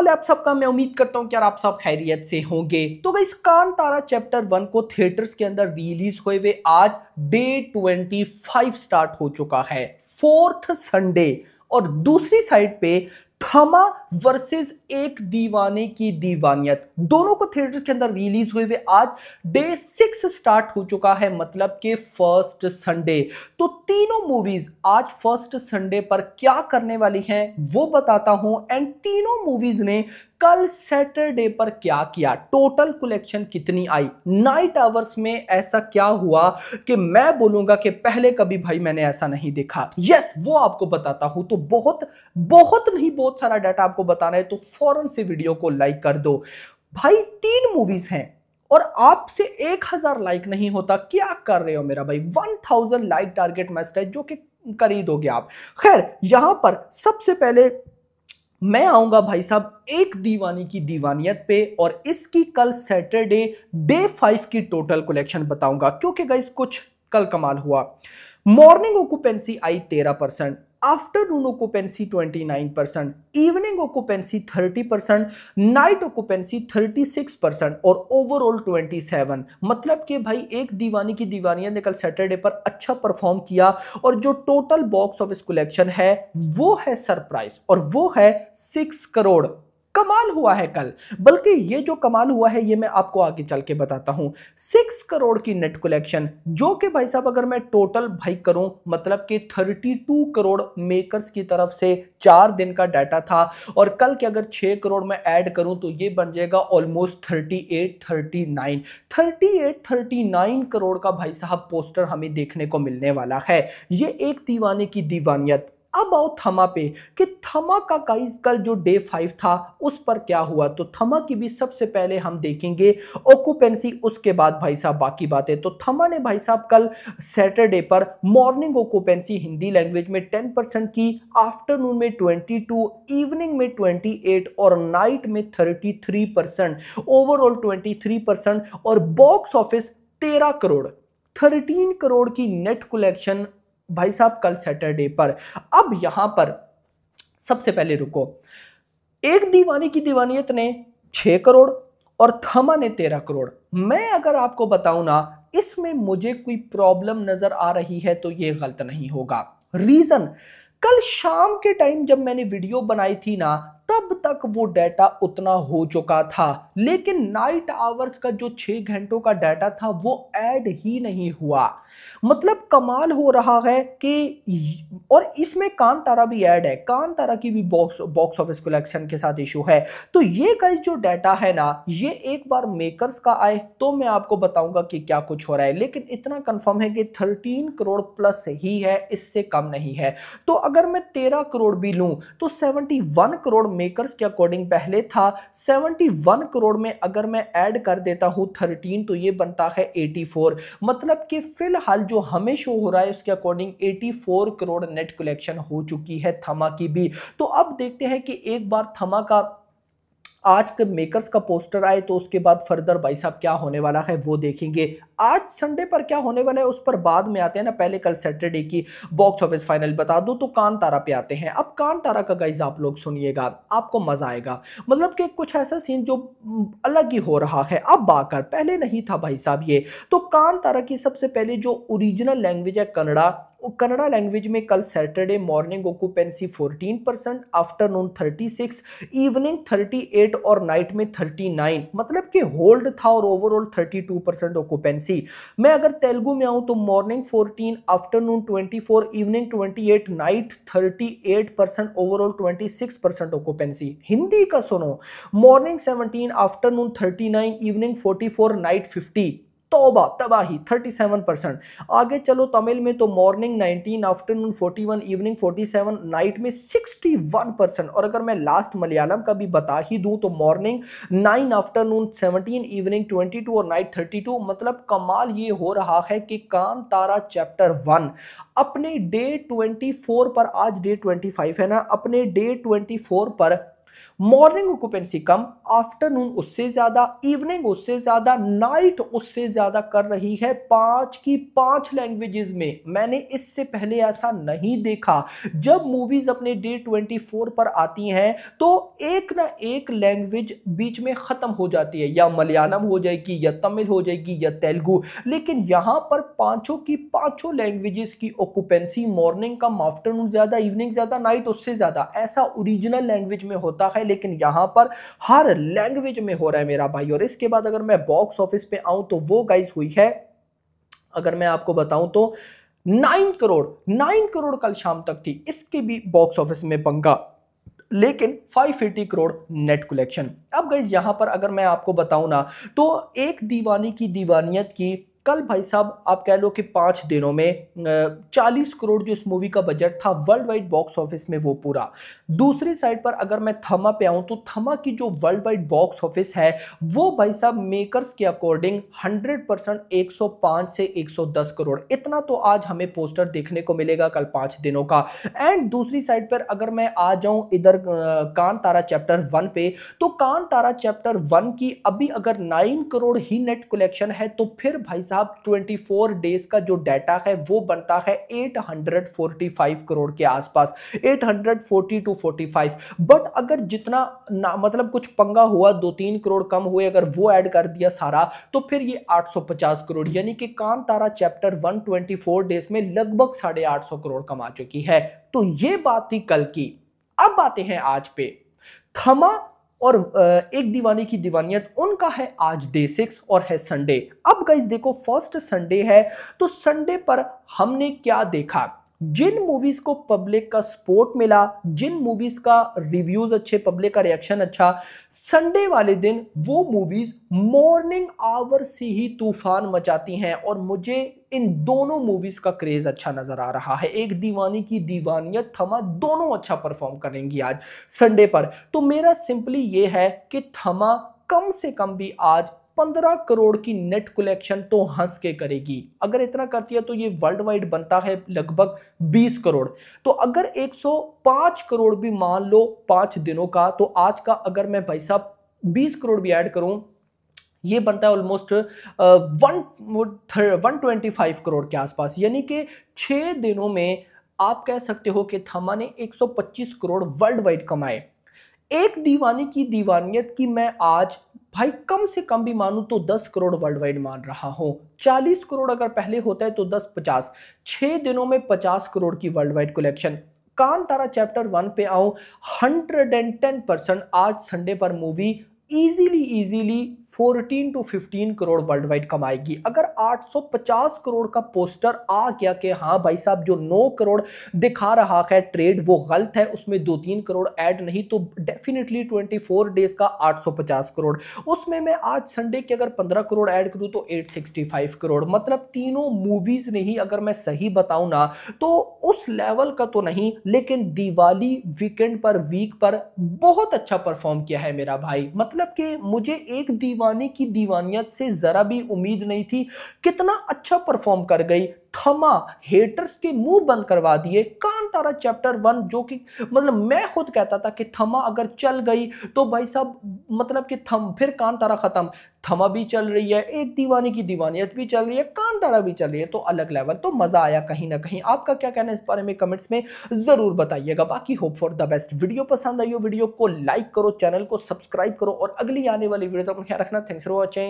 हाल है आप सबका। मैं उम्मीद करता हूं कि यार आप सब खैरियत से होंगे। तो गाइस कांतारा चैप्टर 1 को थिएटर्स के अंदर रिलीज हुए हुए आज डे 25 स्टार्ट हो चुका है, फोर्थ संडे। और दूसरी साइड पे थमा वर्सेस एक दीवाने की दीवानियत, दोनों को थिएटर्स के अंदर रिलीज हुए हुए आज डे 6 स्टार्ट हो चुका है, मतलब कि फर्स्ट संडे। तो तीनों मूवीज आज फर्स्ट संडे पर क्या करने वाली हैं वो बताता हूं। एंड तीनों मूवीज ने कल सैटरडे पर क्या किया, टोटल कलेक्शन कितनी आई, नाइट आवर्स में ऐसा क्या हुआ कि मैं बोलूंगा कि पहले कभी भाई मैंने ऐसा नहीं देखा। यस, वो आपको बताता हूं। तो बहुत बहुत नहीं, बहुत सारा डाटा आपको बताना है, तो फौरन से वीडियो को लाइक कर दो भाई। तीन मूवीज हैं और आपसे 1000 लाइक नहीं होता, क्या कर रहे हो मेरा भाई। 1000 लाइक टारगेट मस्ट है, जो कि कर ही दोगे आप। खैर, यहां पर सबसे पहले मैं आऊंगा भाई साहब एक दीवानी की दीवानियत पे, और इसकी कल सैटरडे डे 5 की टोटल कलेक्शन बताऊंगा, क्योंकि गाइस कुछ कल कमाल हुआ। मॉर्निंग ऑक्यूपेंसी आई 13%, afternoon occupancy 29%, evening occupancy 30%, night occupancy 36% और ओवरऑल 27। मतलब कि भाई एक दीवानी की दीवानियत ने कल सैटरडे पर अच्छा परफॉर्म किया, और जो टोटल बॉक्स ऑफिस कलेक्शन है वो है सरप्राइज, और वो है 6 करोड़। कमाल हुआ है कल। बल्कि ये जो कमाल हुआ है ये मैं आपको आगे चल के बताता हूं। 6 करोड़ की नेट कलेक्शन, जो कि भाई साहब अगर मैं टोटल भाई करूं, मतलब कि 32 करोड़ मेकर्स की तरफ से 4 दिन का डाटा था, और कल के अगर 6 करोड़ में ऐड करूं तो ये बन जाएगा ऑलमोस्ट 38-39 करोड़ का भाई साहब पोस्टर हमें देखने को मिलने वाला है। ये एक दीवाने की दीवानियत। अब आओ थमा पे, कि थमा का गाइस कल जो डे 5 था उस पर क्या हुआ। तो थमा की भी सबसे पहले हम देखेंगे ऑक्यूपेंसी, उसके बाद भाई साहब बाकी बातें। तो थमा ने भाई साहब कल सैटरडे पर मॉर्निंग ऑक्यूपेंसी हिंदी लैंग्वेज में 10% की, आफ्टरनून में 22, इवनिंग में 28 और नाइट में 33%, ओवरऑल 23%, और बॉक्स ऑफिस 13 करोड़, 13 करोड़ की नेट कलेक्शन भाई साहब कल सैटरडे पर। अब यहां पर सबसे पहले रुको, एक दीवानी की दीवानियत ने 6 करोड़ और थमा ने 13 करोड़। मैं अगर आपको बताऊं ना, इसमें मुझे कोई प्रॉब्लम नजर आ रही है तो ये गलत नहीं होगा। रीजन, कल शाम के टाइम जब मैंने वीडियो बनाई थी ना, तब तक वो डाटा उतना हो चुका था, लेकिन नाइट आवर्स का जो 6 घंटों का डाटा था वो ऐड ही नहीं हुआ। मतलब कमाल हो रहा है कि, और इसमें कांतारा भी ऐड है, कांतारा की भी बॉक्स ऑफिस कलेक्शन के साथ इशू है। तो ये गाइस जो डाटा है ना, ये एक बार मेकर्स का आए तो मैं आपको बताऊंगा कि क्या कुछ हो रहा है, लेकिन इतना कंफर्म है कि 13 करोड़ प्लस ही है, इससे कम नहीं है। तो अगर मैं 13 करोड़ भी लूं तो 71 करोड़ मेकर्स के अकॉर्डिंग पहले था, 71 करोड़ में अगर मैं ऐड कर देता हूं 13 तो ये बनता है 84। मतलब कि फिलहाल जो हमें शो हो रहा है उसके अकॉर्डिंग 84 करोड़ नेट कलेक्शन हो चुकी है थमा की भी। तो अब देखते हैं कि एक बार थमा का आज के मेकर्स का पोस्टर आए तो उसके बाद फर्दर भाई साहब क्या होने वाला है वो देखेंगे। आज संडे पर क्या होने वाला है उस पर बाद में आते हैं ना, पहले कल सैटरडे की बॉक्स ऑफिस फाइनल बता दूं तो कांतारा पे आते हैं। अब कांतारा का गाइस आप लोग सुनिएगा, आपको मजा आएगा। मतलब कि कुछ ऐसा सीन जो अलग ही हो रहा है अब आकर, पहले नहीं था भाई साहब ये। तो कांतारा की सबसे पहले जो ओरिजिनल लैंग्वेज है कन्नड़ा, कन्नड़ा लैंग्वेज में कल Saturday morning occupancy 14%, afternoon 36, evening 38 और नाइट में 39। मतलब कि होल्ड था, और ओवरऑल 32% ऑक्यूपेंसी। मैं अगर तेलुगु में आऊं तो morning 14, afternoon 24, evening 28, night 38%, overall 26% occupancy. Hindi का सुनो, मॉर्निंग 17, आफ्टरनून 39, इवनिंग 44, नाइट 50। तौबा तबाही 37%। आगे चलो तमिल में तो मॉर्निंग 19, आफ्टरनून 41, इवनिंग 47, नाइट में 61%। और अगर मैं लास्ट मलयालम का भी बता ही दूं तो मॉर्निंग 9, आफ्टरनून 17, इवनिंग 22 और नाइट 32। मतलब कमाल ये हो रहा है कि कांतारा चैप्टर 1 अपने डे 24 पर, आज डे 25 है ना, अपने डे 24 पर मॉर्निंग ऑक्यूपेंसी कम, आफ्टरनून उससे ज्यादा, इवनिंग उससे ज्यादा, नाइट उससे ज्यादा कर रही है 5 की 5 लैंग्वेजेस में। मैंने इससे पहले ऐसा नहीं देखा। जब मूवीज अपने डे 24 पर आती हैं तो एक ना एक लैंग्वेज बीच में खत्म हो जाती है, या मलयालम हो जाएगी या तमिल हो जाएगी या तेलुगु, लेकिन यहां पर पांचों की पांचों लैंग्वेजेस की ऑक्यूपेंसी मॉर्निंग कम, आफ्टरनून ज्यादा, इवनिंग ज्यादा, नाइट उससे ज्यादा, ऐसा ओरिजिनल लैंग्वेज में होता है, लेकिन यहां पर हर लैंग्वेज में हो रहा है मेरा भाई। और इसके बाद अगर मैं बॉक्स ऑफिस पे आऊं तो वो गाइस हुई है, अगर मैं आपको बताऊं तो 9 करोड़ कल शाम तक थी, इसके भी बॉक्स ऑफिस में पंगा, लेकिन 580 करोड़ नेट कलेक्शन। अब गाइस यहां पर अगर मैं आपको बताऊं ना, तो एक दीवानी की दीवानियत की कल भाई साहब आप कह लो कि 5 दिनों में 40 करोड़ जो इस मूवी का बजट था वर्ल्ड वाइड बॉक्स ऑफिस में वो पूरा। दूसरी साइड पर अगर मैं थमा पे आऊं तो थमा की जो वर्ल्ड वाइड बॉक्स ऑफिस है वो भाई साहब मेकर्स के अकॉर्डिंग 100% 105 से 110 करोड़, इतना तो आज हमें पोस्टर देखने को मिलेगा कल 5 दिनों का। एंड दूसरी साइड पर अगर मैं आ जाऊं इधर कान तारा चैप्टर 1 पे, तो कान तारा चैप्टर 1 की अभी अगर 9 करोड़ ही नेट कलेक्शन है तो फिर भाई साहब 24 डेज का जो डाटा है वो बनता है 845 करोड़ के आसपास, 840 टू 45। बट अगर जितना मतलब कुछ पंगा हुआ, 2-3 करोड़ कम हुए, अगर वो ऐड कर दिया सारा तो फिर ये 850 करोड़, यानी कि कान तारा चैप्टर 124 डेज में लगभग 850 करोड़ कमा चुकी है। तो ये बात थी कल की। अब आते हैं आज पे। थमा और एक दीवानी की दीवानियत उनका है आज डे 6 और है संडे। अब गाइस देखो फर्स्ट संडे है, तो संडे पर हमने क्या देखा, जिन मूवीज को पब्लिक का सपोर्ट मिला, जिन मूवीज का रिव्यूज अच्छे, पब्लिक का रिएक्शन अच्छा, संडे वाले दिन वो मूवीज मॉर्निंग आवर से ही तूफान मचाती हैं। और मुझे इन दोनों मूवीज का क्रेज अच्छा नजर आ रहा है। एक दीवानी की दीवानियत, थमा, दोनों अच्छा परफॉर्म करेंगी आज संडे पर। तो मेरा सिंपली ये है कि थमा कम से कम भी आज 15 करोड़ की नेट कलेक्शन तो हंस के करेगी। अगर इतना करती है तो ये वर्ल्ड वाइड बनता है लगभग 20 करोड़। तो अगर 105 करोड़ भी मान लो 5 दिनों का, तो आज का अगर मैं भाई साहब 20 करोड़ भी ऐड करूं, ये बनता है ऑलमोस्ट 125 करोड़ के आसपास, यानी कि 6 दिनों में आप कह सकते हो कि थमा ने 125 करोड़ वर्ल्ड वाइड कमाए। एक दीवानी की दीवानियत की मैं आज भाई कम से कम भी मानूं तो 10 करोड़ वर्ल्ड वाइड मान रहा हूं। 40 करोड़ अगर पहले होता है तो 10-50, 6 दिनों में 50 करोड़ की world wide collection. Kantara chapter 1 पे आऊं, 110% आज संडे पर movie easily 14 to 15 crore world wide कमाएगी। अगर 850 करोड़ का पोस्टर आ गया कि हाँ भाई साहब जो 9 करोड़ दिखा रहा है ट्रेड वो गलत है, उसमें 2-3 करोड़ ऐड नहीं, तो डेफिनेटली 24 डेज का 850 करोड़, उसमें मैं आज संडे के अगर 15 करोड़ ऐड करूं तो 865 करोड़, मतलब तीनों मूवीज ने ही, अगर मैं सही बताऊं ना तो उस लेवल का तो नहीं, लेकिन दिवाली वीकेंड पर, वीक पर बहुत अच्छा परफॉर्म किया है मेरा भाई। मतलब कि मुझे एक दीवाने की दीवानियत से जरा भी उम्मीद नहीं थी, कितना अच्छा परफॉर्म कर गई। थमा हेटर्स के मुंह बंद करवा दिए। कान तारा चैप्टर 1 जो कि मतलब मैं खुद कहता था कि थमा अगर चल गई तो भाई साहब मतलब कि फिर कान तारा खत्म। थमा भी चल रही है, एक दीवानी की दीवानियत भी चल रही है, कान तारा भी चल रही है, तो अलग लेवल, तो मजा आया कहीं ना कहीं। आपका क्या कहना है इस बारे में कमेंट्स में जरूर बताइएगा। बाकी hope for the best. Video पसंद आई हो वीडियो को लाइक करो, चैनल को सब्सक्राइब करो और अगली आने वाली वीडियो तक ख्याल रखना। Thanks for watching.